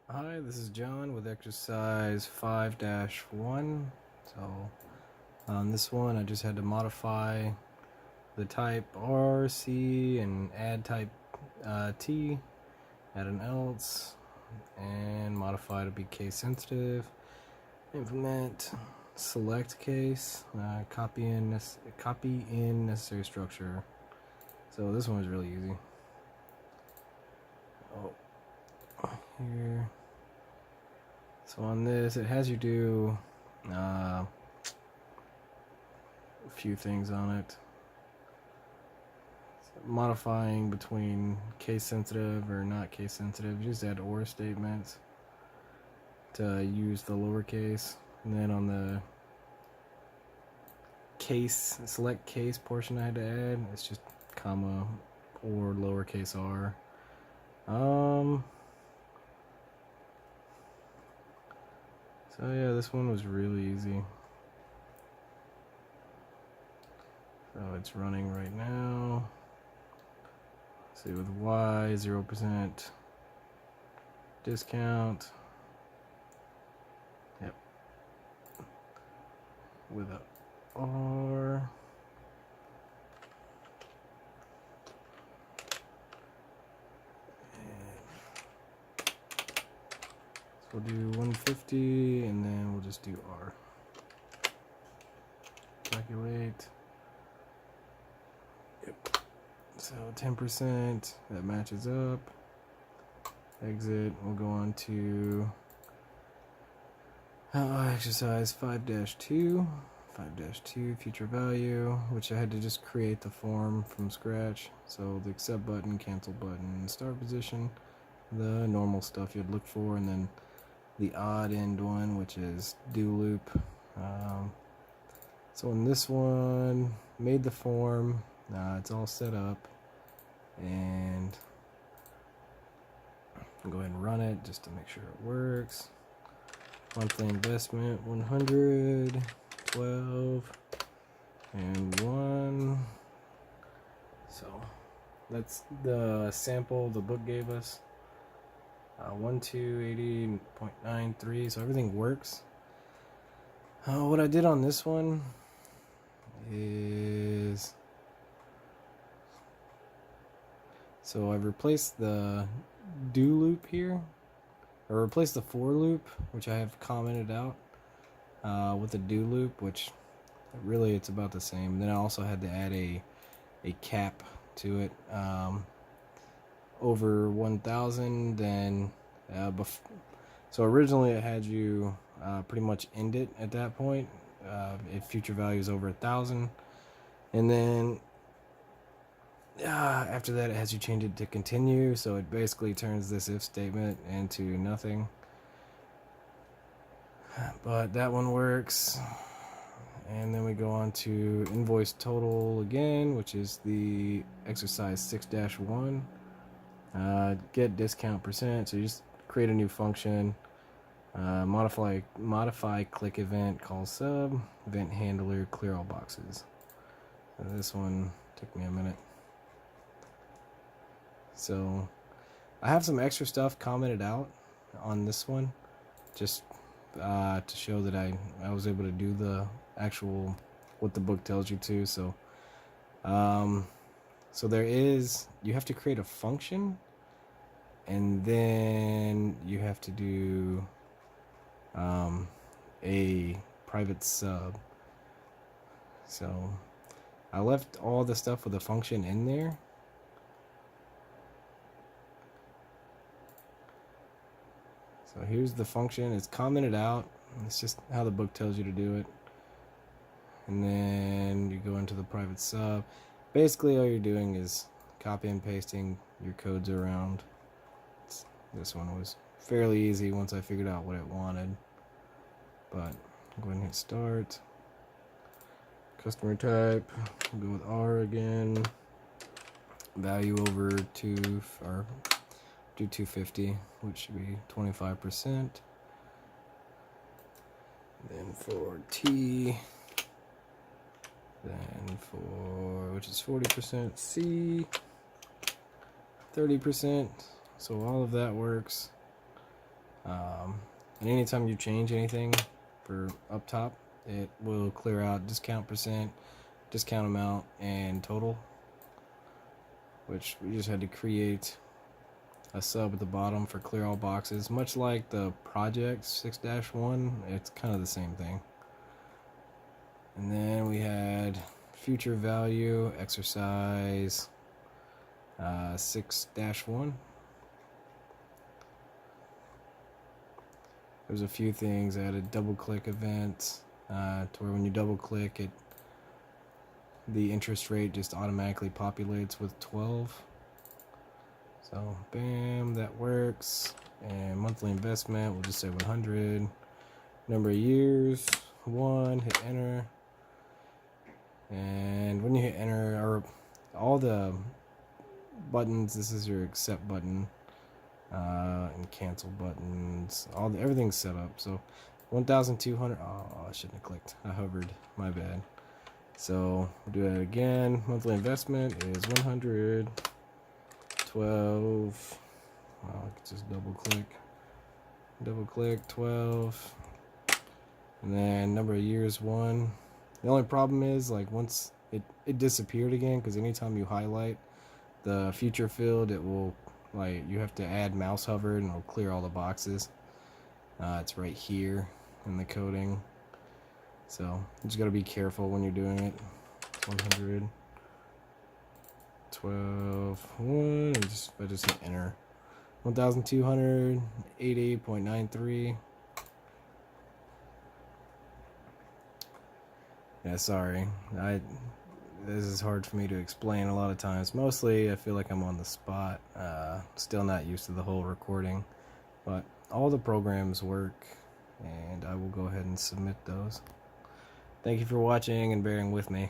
Hi, this is John with exercise 5-1. So on this one, I just had to modify the type R, C, and add type T, add an else, and modify to be case sensitive. Implement select case, copy in necessary structure. So this one was really easy. Here. So on this, it has you do a few things on it. Modifying between case sensitive or not case sensitive. Just add or statements to use the lowercase. And then on the case, select case portion I had to add, it's just comma or lowercase r. So yeah, this one was really easy. So it's running right now. See, with Y, 0% discount. Yep. With a R. We'll do 150 and then we'll just do R. Calculate. Yep. So 10%, that matches up. Exit, we'll go on to exercise 5-2. 5-2, future value, which I had to just create the form from scratch. So the accept button, cancel button, start position, the normal stuff you'd look for, and then the odd end one, which is do loop. So in this one, made the form, it's all set up, and I'll go ahead and run it just to make sure it works. Monthly investment 100, 12, and 1. So that's the sample the book gave us. 1280.93, so everything works. What I did on this one is, so I replaced the do loop here, or replaced the for loop, which I have commented out, with the do loop, which really it's about the same. Then I also had to add a cap to it, over 1,000. Then so originally I had you pretty much end it at that point if future value is over 1,000, and then after that it has you change it to continue, so it basically turns this if statement into nothing. But that one works. And then we go on to invoice total again, which is the exercise 6-1. Get discount percent. So you just create a new function. Modify click event, call sub, event handler, clear all boxes. And this one took me a minute. So I have some extra stuff commented out on this one, just to show that I was able to do the actual what the book tells you to. So so there is, you have to create a function, and then you have to do a private sub. So I left all the stuff with a function in there. So here's the function. It's commented out. It's just how the book tells you to do it. And then you go into the private sub. Basically all you're doing is copy and pasting your codes around. This one was fairly easy once I figured out what it wanted. But go ahead and hit start. Customer type, we'll go with R again. Value over 2, or do 250, which should be 25%. Then for T, then for, which is 40%, C, 30%. So all of that works. And anytime you change anything for up top, it will clear out discount percent, discount amount, and total, which we just had to create a sub at the bottom for clear all boxes. Much like the project 6-1, it's kind of the same thing. And then we had future value exercise 6-1. There's a few things. I had a double click event to where when you double click it, the interest rate just automatically populates with 12. So bam, that works. And monthly investment, we'll just say 100. Number of years, 1, hit enter. And when you hit enter, or all the buttons, this is your accept button and cancel buttons, everything's set up. So 1,200. Oh, I shouldn't have clicked, I hovered, my bad. So we'll do that again. Monthly investment is 100. 12. I could just double click 12, and then number of years 1. The only problem is, like, once it disappeared again, because anytime you highlight the future field, it will, like, you have to add mouse hover and it'll clear all the boxes. It's right here in the coding, so you just got to be careful when you're doing it. 100 12 1, and I just hit enter. 1,280.93. Yeah, sorry. This is hard for me to explain a lot of times. Mostly I feel like I'm on the spot. Still not used to the whole recording, but all the programs work, and I will go ahead and submit those. Thank you for watching and bearing with me.